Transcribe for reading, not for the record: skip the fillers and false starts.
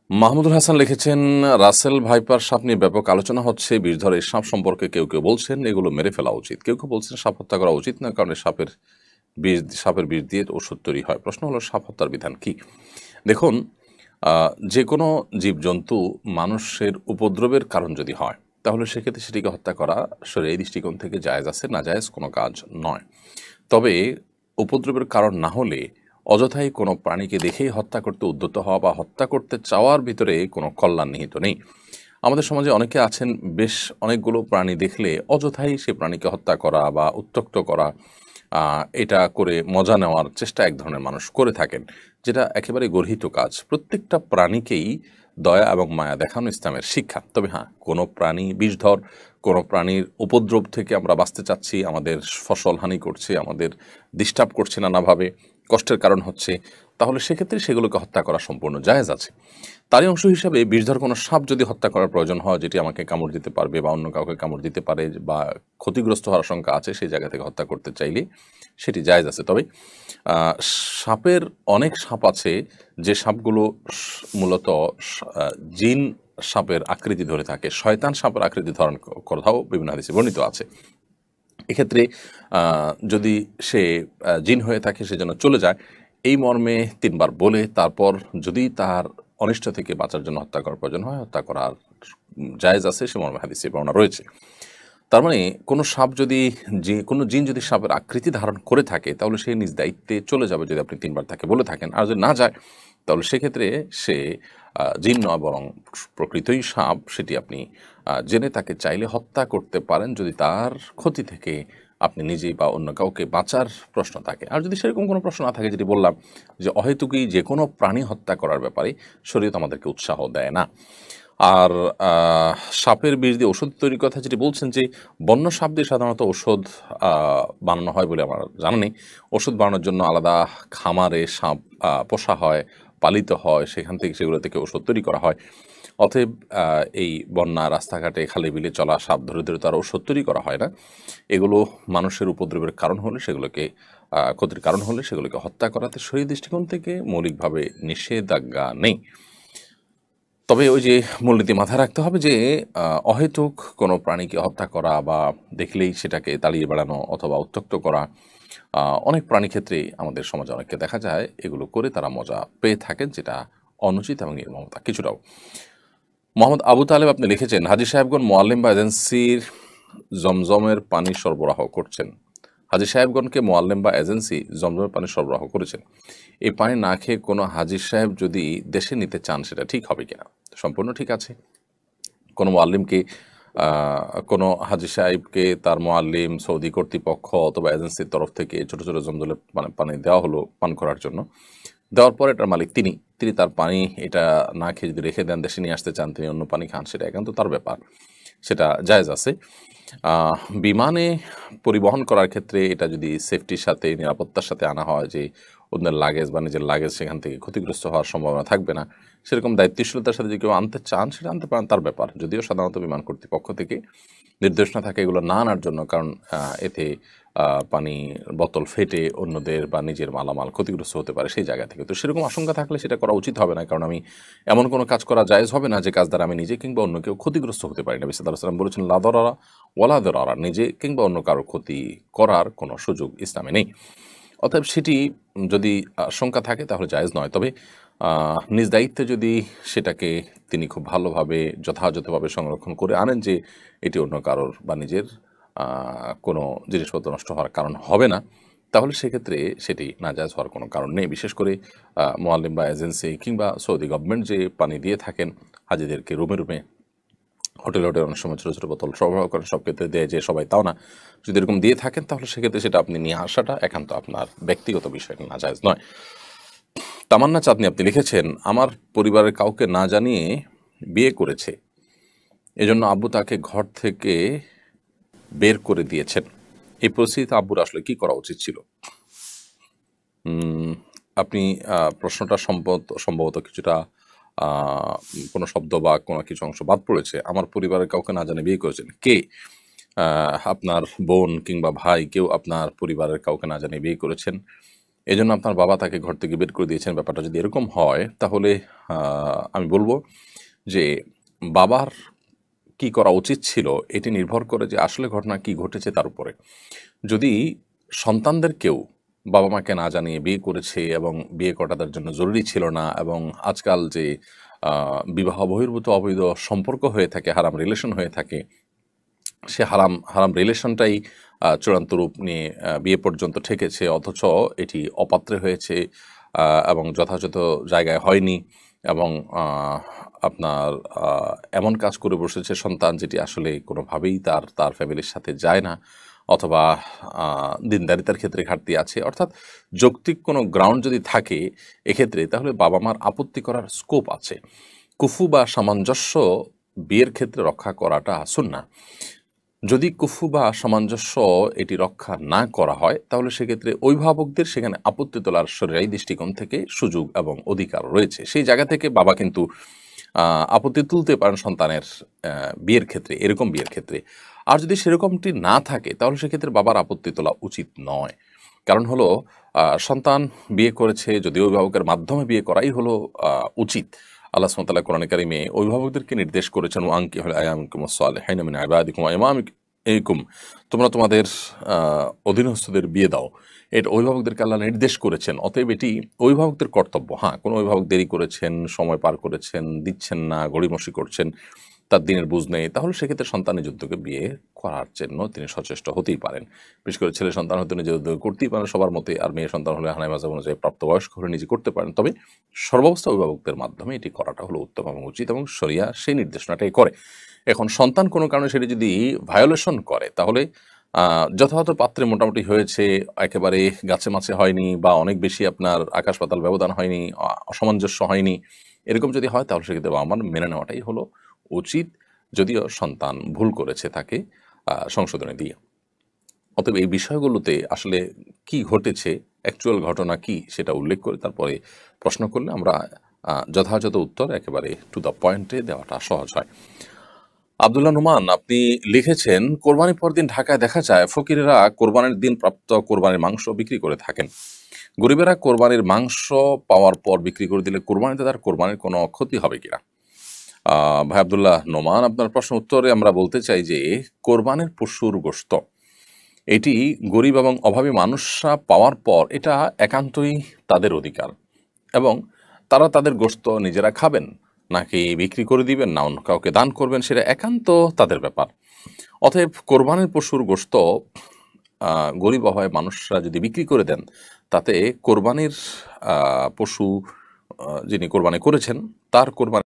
মাহমুদুল হাসান লিখেছেন, Russell viper সাপ নিয়ে ব্যাপক আলোচনা হচ্ছে। বিষধর এই সাপ সম্পর্কে কেউ কেউ বলছেন এগুলো মেরে ফেলা উচিত, কেউ কেউ বলছেন সাপ হত্যা করা উচিত না, কারণ সাপের বিষ দিয়ে ওষুধ তৈরি হয়। প্রশ্ন হলো, সাপ হত্যার বিধান কি? দেখুন, যে কোনো জীবজন্তু মানুষের উপদ্রবের কারণ যদি হয়, তাহলে সেক্ষেত্রে সেটিকে হত্যা করা শরীয়ী দৃষ্টিকোণ থেকে জায়েজ আছে, না জায়েজ কোনো কাজ নয়। তবে উপদ্রবের কারণ না হলে অযথাই কোনো প্রাণীকে দেখেই হত্যা করতে উদ্যত হওয়া বা হত্যা করতে চাওয়ার ভিতরে কোনো কল্যাণ নিহিত নেই। আমাদের সমাজে অনেকে আছেন, বেশ অনেকগুলো প্রাণী দেখলে অযথাই সে প্রাণীকে হত্যা করা বা উত্ত্যক্ত করা, এটা করে মজা নেওয়ার চেষ্টা এক ধরনের মানুষ করে থাকেন, যেটা একেবারে গর্হিত কাজ। প্রত্যেকটা প্রাণীকেই দয়া এবং মায়া দেখানো ইসলামের শিক্ষা। তবে হ্যাঁ, কোনো প্রাণী বিষধর, কোনো প্রাণীর উপদ্রব থেকে আমরা বাঁচতে চাচ্ছি, আমাদের ফসল হানি করছে, আমাদের ডিস্টার্ব করছে নানাভাবে, কষ্টের কারণ হচ্ছে, তাহলে সেক্ষেত্রে সেগুলোকে হত্যা করা সম্পূর্ণ জায়েজ আছে। তারই অংশ হিসাবে বিষধর কোনো সাপ যদি হত্যা করার প্রয়োজন হয়, যেটি আমাকে কামড় দিতে পারবে বা অন্য কাউকে কামড় দিতে পারে বা ক্ষতিগ্রস্ত হওয়ার আশঙ্কা আছে, সেই জায়গা থেকে হত্যা করতে চাইলে সেটি জায়েজ আছে। তবে সাপের অনেক সাপ আছে যে সাপগুলো মূলত জিন সাপের আকৃতি ধরে থাকে, শয়তান সাপের আকৃতি ধারণ কথাও বিভিন্ন হাদিসে বর্ণিত আছে। এক্ষেত্রে যদি সে জিন হয়ে থাকে, সে যেন চলে যায়, এই মর্মে ৩ বার বলে তারপর যদি তার অনিষ্ট থেকে বাঁচার জন্য হত্যা করার প্রয়োজন হয়, হত্যা করার জায়েজ আছে, সে মর্মে হাদিসে বর্ণনা রয়েছে। তার মানে কোনো সাপ যদি, যে কোনো জিন যদি সাপের আকৃতি ধারণ করে থাকে, তাহলে সে নিজ দায়িত্বে চলে যাবে যদি আপনি ৩ বার তাকে বলে থাকেন। আর যদি না যায়, তাহলে সেক্ষেত্রে সে জিন নয় বরং প্রকৃতই সাপ, সেটি আপনি জেনে তাকে চাইলে হত্যা করতে পারেন, যদি তার ক্ষতি থেকে আপনি নিজেই বা অন্য কাউকে বাঁচার প্রশ্ন থাকে। আর যদি সেরকম কোনো প্রশ্ন না থাকে, যেটি বললাম যে অহেতুকই যে কোনো প্রাণী হত্যা করার ব্যাপারে শরীয়ত আমাদেরকে উৎসাহ দেয় না। আর সাপের বিষ দিয়ে ওষুধ তৈরির কথা যেটি বলছেন, যে বন্য সাপ দিয়ে সাধারণত ওষুধ বানানো হয় বলে আমার জানা নেই। ওষুধ বানানোর জন্য আলাদা খামারে সাপ পোষা হয়, পালিত হয়, সেখান থেকে সেগুলো থেকে ওষুধ তৈরি করা হয়। অতএব এই বন্যা, রাস্তাঘাটে, খালে বিলে চলা সাপ ধরে ধরে তার ওষুধ তৈরি করা হয় না। এগুলো মানুষের উপদ্রবের কারণ হলে সেগুলোকে, ক্ষতির কারণ হলে সেগুলোকে হত্যা করাতে শরীয়ী দৃষ্টিকোণ থেকে মৌলিকভাবে নিষেধাজ্ঞা নেই। তবে ওই যে মূলনীতি মাথায় রাখতে হবে যে অহেতুক কোনো প্রাণীকে হত্যা করা বা দেখলেই সেটাকে তাড়িয়ে বেড়ানো অথবা উত্ত্যক্ত করা, অনেক প্রাণী ক্ষেত্রেই আমাদের সমাজে অনেককে দেখা যায় এগুলো করে তারা মজা পেয়ে থাকেন, যেটা অনুচিত এবং নির্মমতা কিছুটাও। মোহাম্মদ আবু তালেব আপনি লিখেছেন, হাজী সাহেবগণ মোয়াল্লিম বা এজেন্সির জমজমের পানি সরবরাহ করছেন। হাজী সাহেবগণকে মোয়াল্লিম বা এজেন্সি জমজমের পানি সরবরাহ করেছেন। এই পানি না খেয়ে কোনো হাজী সাহেব যদি দেশে নিতে চান, সেটা ঠিক হবে কিনা? সম্পূর্ণ ঠিক আছে। কোনো মোয়াল্লিমকে, কোনো হাজী সাহেবকে তার মোয়াল্লিম, সৌদি কর্তৃপক্ষ অথবা এজেন্সির তরফ থেকে ছোট ছোট জমজমের পানি দেওয়া হলো পান করার জন্য। দেওয়ার পরে এটার মালিক তিনি তিনি তার পানি এটা না খেয়ে যদি রেখে দেন, দেশে নিয়ে আসতে চান, তিনি অন্য পানি খান, সেটা একান্ত তার ব্যাপার, সেটা জায়েজ আছে। বিমানে পরিবহন করার ক্ষেত্রে এটা যদি সেফটির সাথে, নিরাপত্তার সাথে আনা হয়, যে অন্যের লাগেজ বা নিজের লাগেজ সেখান থেকে ক্ষতিগ্রস্ত হওয়ার সম্ভাবনা থাকবে না, সেরকম দায়িত্বশীলতার সাথে যদি কেউ আনতে চান, সেটা আনতে পারেন, তার ব্যাপার। যদিও সাধারণত বিমান কর্তৃপক্ষ থেকে নির্দেশ না থাকে এগুলো না আনার জন্য, কারণ এতে পানি বোতল ফেটে অন্যদের বা নিজের মালামাল ক্ষতিগ্রস্ত হতে পারে সেই জায়গা থেকে। তো সেরকম আশঙ্কা থাকলে সেটা করা উচিত হবে না, কারণ আমি এমন কোনো কাজ করা জায়েজ হবে না যে কাজ দ্বারা আমি নিজে কিংবা অন্য কেউ ক্ষতিগ্রস্ত হতে পারি না। নবী সাল্লাল্লাহু আলাইহি ওয়াসাল্লাম বলেছেন, লা দারারা ওয়ালা দিরারা, নিজে কিংবা অন্য কারো ক্ষতি করার কোনো সুযোগ ইসলামে নেই। অতএব সেটি যদি আশঙ্কা থাকে তাহলে জায়েজ নয়। তবে নিজ দায়িত্বে যদি সেটাকে তিনি খুব ভালোভাবে যথাযথভাবে সংরক্ষণ করে আনেন, যে এটি অন্য কারোর বা নিজের কোনো জিনিসপত্র নষ্ট হওয়ার কারণ হবে না, তাহলে সেক্ষেত্রে সেটি নাজায়েজ হওয়ার কোনো কারণ নেই। বিশেষ করে মোয়াল্লিম বা এজেন্সি কিংবা সৌদি গভর্নমেন্ট যে পানি দিয়ে থাকেন হাজিদেরকে রুমে রুমে, হোটেলে অনেক সময় ছোটো ছোটো বোতল সরবরাহ করেন, সব ক্ষেত্রে দেয় যে সবাই তাও না। যদি এরকম দিয়ে থাকেন, তাহলে সেক্ষেত্রে সেটা আপনি নিয়ে আসাটা একান্ত আপনার ব্যক্তিগত বিষয়, নাজায়েজ নয়। তামান্না চাঁদনি আপনি লিখেছেন, আমার পরিবারের কাউকে না জানিয়ে বিয়ে করেছে, এজন্য আব্বু তাকে ঘর থেকে বের করে দিয়েছেন। এই পরিস্থিতিতে আব্বুর আসলে কি করা উচিত ছিল? আপনি প্রশ্নটা সম্ভবত কিছুটা কোনো শব্দ বা কোনো কিছু অংশ বাদ পড়েছে। আমার পরিবারের কাউকে না জানিয়ে বিয়ে করেছেন। কে? আপনার বোন কিংবা ভাই কেউ আপনার পরিবারের কাউকে না জানিয়ে বিয়ে করেছেন, এজন্য আপনার বাবা তাকে ঘর থেকে বের করে দিয়েছেন। ব্যাপারটা যদি এরকম হয় তাহলে আমি বলব যে বাবার কি করা উচিত ছিল এটি নির্ভর করে যে আসলে ঘটনা কি ঘটেছে তার উপরে। যদি সন্তানদেরকেও বাবা মাকে না জানিয়ে বিয়ে করেছে এবং বিয়ে করাটা তার জন্য জরুরি ছিল না, এবং আজকাল যে বিবাহ বহির্ভূত অবৈধ সম্পর্ক হয়ে থাকে, হারাম রিলেশন হয়ে থাকে, সে হারাম হারাম রিলেশনটাই চূড়ান্ত রূপ নিয়ে বিয়ে পর্যন্ত ঠেকেছে, অথচ এটি অপাত্রে হয়েছে এবং যথাযথ জায়গায় হয়নি, এবং আপনার এমন কাজ করে বসেছে সন্তান যেটি আসলে কোনোভাবেই তার তার ফ্যামিলির সাথে যায় না, অথবা দিনদারিতার ক্ষেত্রে ঘাটতি আছে, অর্থাৎ যৌক্তিক কোনো গ্রাউন্ড যদি থাকে এক্ষেত্রে, তাহলে বাবা মার আপত্তি করার স্কোপ আছে। কুফু বা সামঞ্জস্য বিয়ের ক্ষেত্রে রক্ষা করাটা সুন্নাহ। যদি কুফু বা সামঞ্জস্য এটি রক্ষা না করা হয় তাহলে সেক্ষেত্রে অভিভাবকদের সেখানে আপত্তি তোলার শরীয়ী দৃষ্টিকোণ থেকে সুযোগ এবং অধিকার রয়েছে। সেই জায়গা থেকে বাবা কিন্তু আপত্তি তুলতে পারেন সন্তানের বিয়ের ক্ষেত্রে, এরকম বিয়ের ক্ষেত্রে। আর যদি সেরকমটি না থাকে তাহলে সেক্ষেত্রে বাবার আপত্তি তোলা উচিত নয়। কারণ হলো সন্তান বিয়ে করেছে, যদি অভিভাবকের মাধ্যমে বিয়ে করাই হলো উচিত। আল্লাহ সুবহানাহু ওয়া তাআলা কোরআনে কারিমে অভিভাবকদেরকে নির্দেশ করেছেন, ওয়ানকিহুল আয়ামাকুমুস সালিহিনা মিন ইবাদিকুম ওয়া ইমামিকুম, তোমরা তোমাদের অধীনস্থদের বিয়ে দাও। এটা অভিভাবকদেরকে আল্লাহ নির্দেশ করেছেন। অতএব এটি অভিভাবকদের কর্তব্য। হ্যাঁ, কোনো অভিভাবক দেরি করেছেন, সময় পার করেছেন, দিচ্ছেন না, গড়িমসি করছেন, তার দিনের বুঝ নেই, তাহলে সেক্ষেত্রে সন্তানের উদ্যোগে বিয়ে করার জন্য তিনি সচেষ্ট হতেই পারেন। বিশেষ করে ছেলে সন্তান হয়তো নিজের উদ্যোগে করতেই পারেন সবার মতে, আর মেয়ে সন্তান হলে হানাফি মাযহাব অনুযায়ী প্রাপ্তবয়স্ক হলে নিজে করতে পারেন। তবে সর্বাবস্থা অভিভাবকদের মাধ্যমে এটি করাটা হলো উত্তম এবং উচিত, এবং শরিয়া সেই নির্দেশনাটাই করে। এখন সন্তান কোনো কারণে সেটি যদি ভায়োলেশন করে তাহলে যথাযথ পাত্রে মোটামুটি হয়েছে, একেবারে গাছে মাছে হয়নি, বা অনেক বেশি আপনার আকাশ পাতাল ব্যবধান হয়নি, অসামঞ্জস্য হয়নি, এরকম যদি হয় তাহলে সেক্ষেত্রে বাবা মার মেনে নেওয়াটাই হলো উচিত, যদিও সন্তান ভুল করেছে তাকে সংশোধনে দিয়ে। অতএব এই বিষয়গুলোতে আসলে কি ঘটেছে, অ্যাকচুয়াল ঘটনা কি সেটা উল্লেখ করে তারপরে প্রশ্ন করলে আমরা যথাযথ উত্তর একেবারে টু দ্য পয়েন্টে দেওয়াটা সহজ হয়। আব্দুল্লাহ নোমান আপনি লিখেছেন, কোরবানির পর দিন ঢাকায় দেখা যায় ফকিরেরা কোরবানির দিন প্রাপ্ত কোরবানির মাংস বিক্রি করে থাকেন। গরিবেরা কোরবানির মাংস পাওয়ার পর বিক্রি করে দিলে কোরবানিতে তার কোরবানির কোনো ক্ষতি হবে কিনা? ভাই আব্দুল্লাহ নোমান, আপনার প্রশ্ন উত্তরে আমরা বলতে চাই যে কোরবানির পশুর গোশত এটি গরিব এবং অভাবী মানুষরা পাওয়ার পর এটা একান্তই তাদের অধিকার, এবং তারা তাদের গোশত নিজেরা খাবেন নাকি বিক্রি করে দিবেন না অন্য কাউকে দান করবেন সেটা একান্ত তাদের ব্যাপার। অতএব কোরবানির পশুর গোশত গরিব অভাবী মানুষরা যদি বিক্রি করে দেন তাতে কোরবানির পশু যিনি কোরবানি করেছেন তার কোরবানি